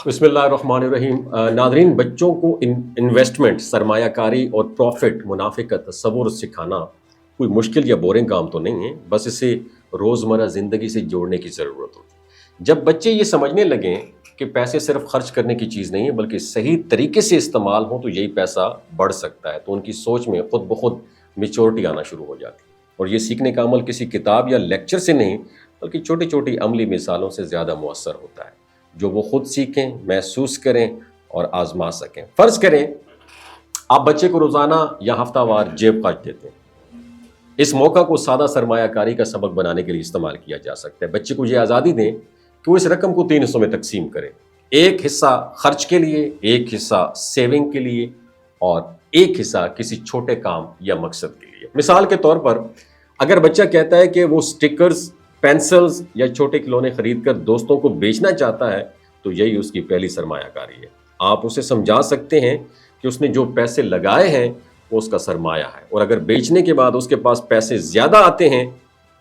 बिस्मिल्लाहिर्रहमानिर्रहीम। नादरीन, बच्चों को इन्वेस्टमेंट, सरमाया कारी और प्रॉफिट, मुनाफे का तस्वुर सिखाना कोई मुश्किल या बोरिंग काम तो नहीं है, बस इसे रोज़मर्रा ज़िंदगी से जोड़ने की ज़रूरत होती है। जब बच्चे ये समझने लगें कि पैसे सिर्फ खर्च करने की चीज़ नहीं है बल्कि सही तरीके से इस्तेमाल हो तो यही पैसा बढ़ सकता है, तो उनकी सोच में खुद ब खुद मेच्योरिटी आना शुरू हो जाती है। और ये सीखने का अमल किसी किताब या लेक्चर से नहीं बल्कि छोटी छोटी अमली मिसालों से ज़्यादा मुअस्सर होता है, जो वो खुद सीखें, महसूस करें और आजमा सकें। फ़र्ज़ करें आप बच्चे को रोज़ाना या हफ्तावार जेब खर्च देते हैं। इस मौका को सादा सरमायाकारी का सबक बनाने के लिए इस्तेमाल किया जा सकता है। बच्चे को ये आज़ादी दें कि वो इस रकम को 3 हिस्सों में तकसीम करें। एक हिस्सा खर्च के लिए, एक हिस्सा सेविंग के लिए और एक हिस्सा किसी छोटे काम या मकसद के लिए। मिसाल के तौर पर अगर बच्चा कहता है कि वो स्टिकर्स, पेंसिल्स या छोटे खिलौने खरीद कर दोस्तों को बेचना चाहता है, तो यही उसकी पहली सरमायाकारी है। आप उसे समझा सकते हैं कि उसने जो पैसे लगाए हैं वो उसका सरमाया है, और अगर बेचने के बाद उसके पास पैसे ज़्यादा आते हैं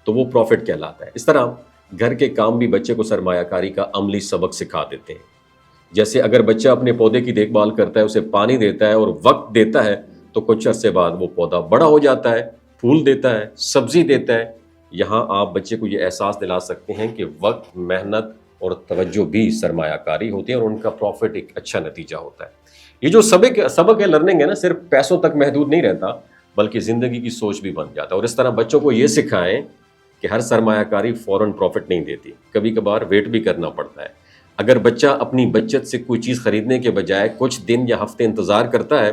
तो वो प्रॉफिट कहलाता है। इस तरह घर के काम भी बच्चे को सरमायाकारी का अमली सबक सिखा देते हैं। जैसे अगर बच्चा अपने पौधे की देखभाल करता है, उसे पानी देता है और वक्त देता है, तो कुछ अरसे बाद वो पौधा बड़ा हो जाता है, फूल देता है, सब्जी देता है। यहाँ आप बच्चे को ये एहसास दिला सकते हैं कि वक्त, मेहनत और तवज्जो भी सरमायाकारी होती है और उनका प्रॉफिट एक अच्छा नतीजा होता है। ये जो सबक है, लर्निंग है ना, सिर्फ पैसों तक महदूद नहीं रहता बल्कि ज़िंदगी की सोच भी बन जाता है। और इस तरह बच्चों को ये सिखाएं कि हर सरमायाकारी फ़ौरन प्रॉफिट नहीं देती, कभी कभार वेट भी करना पड़ता है। अगर बच्चा अपनी बचत से कोई चीज़ खरीदने के बजाय कुछ दिन या हफ्ते इंतज़ार करता है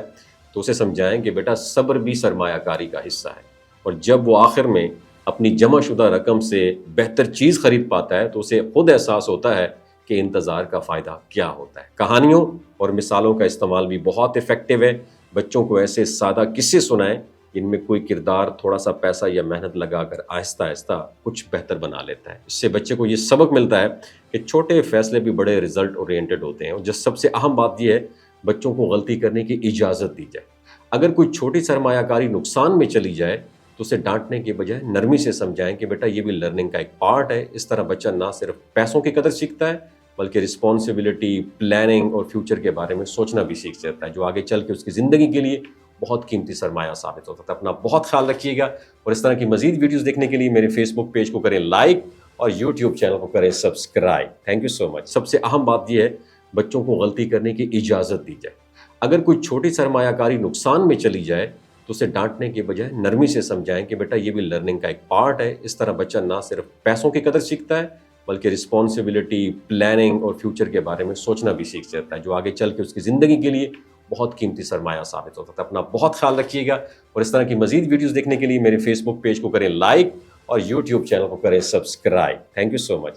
तो उसे समझाएं कि बेटा सब्र भी सरमायाकारी का हिस्सा है, और जब वो आखिर में अपनी जमाशुदा रकम से बेहतर चीज़ खरीद पाता है तो उसे खुद एहसास होता है कि इंतज़ार का फ़ायदा क्या होता है। कहानियों और मिसालों का इस्तेमाल भी बहुत इफ़ेक्टिव है। बच्चों को ऐसे सादा किस्से सुनाएं जिनमें कोई किरदार थोड़ा सा पैसा या मेहनत लगाकर आहिस्ता आहिस्ता कुछ बेहतर बना लेता है। इससे बच्चे को ये सबक मिलता है कि छोटे फैसले भी बड़े रिजल्ट ओरिएंटेड होते हैं। और जो सबसे अहम बात यह है, बच्चों को गलती करने की इजाज़त दी जाए। अगर कोई छोटी सरमायाकारी नुकसान में चली जाए तो उसे डांटने के बजाय नरमी से समझाएं कि बेटा ये भी लर्निंग का एक पार्ट है। इस तरह बच्चा ना सिर्फ पैसों की कदर सीखता है बल्कि रिस्पॉन्सिबिलिटी, प्लानिंग और फ्यूचर के बारे में सोचना भी सीख जाता है, जो आगे चल के उसकी ज़िंदगी के लिए बहुत कीमती सरमाया साबित होता है। अपना बहुत ख्याल रखिएगा, और इस तरह की मज़ीद वीडियोज़ देखने के लिए मेरे फेसबुक पेज को करें लाइक और यूट्यूब चैनल को करें subscribe. Thank you so much. सबसे अहम बात यह है, बच्चों को गलती करने की इजाज़त दी जाए। अगर कोई छोटी सरमायाकारी नुकसान में चली जाए तो उसे डांटने के बजाय नरमी से समझाएं कि बेटा ये भी लर्निंग का एक पार्ट है। इस तरह बच्चा ना सिर्फ पैसों की कदर सीखता है बल्कि रिस्पॉन्सिबिलिटी, प्लानिंग और फ्यूचर के बारे में सोचना भी सीख जाता है, जो आगे चल के उसकी ज़िंदगी के लिए बहुत कीमती सरमाया साबित होता है। अपना बहुत ख्याल रखिएगा, और इस तरह की मज़ीद वीडियोज़ देखने के लिए मेरे फेसबुक पेज को करें लाइक और यूट्यूब चैनल को करें subscribe. Thank you so much.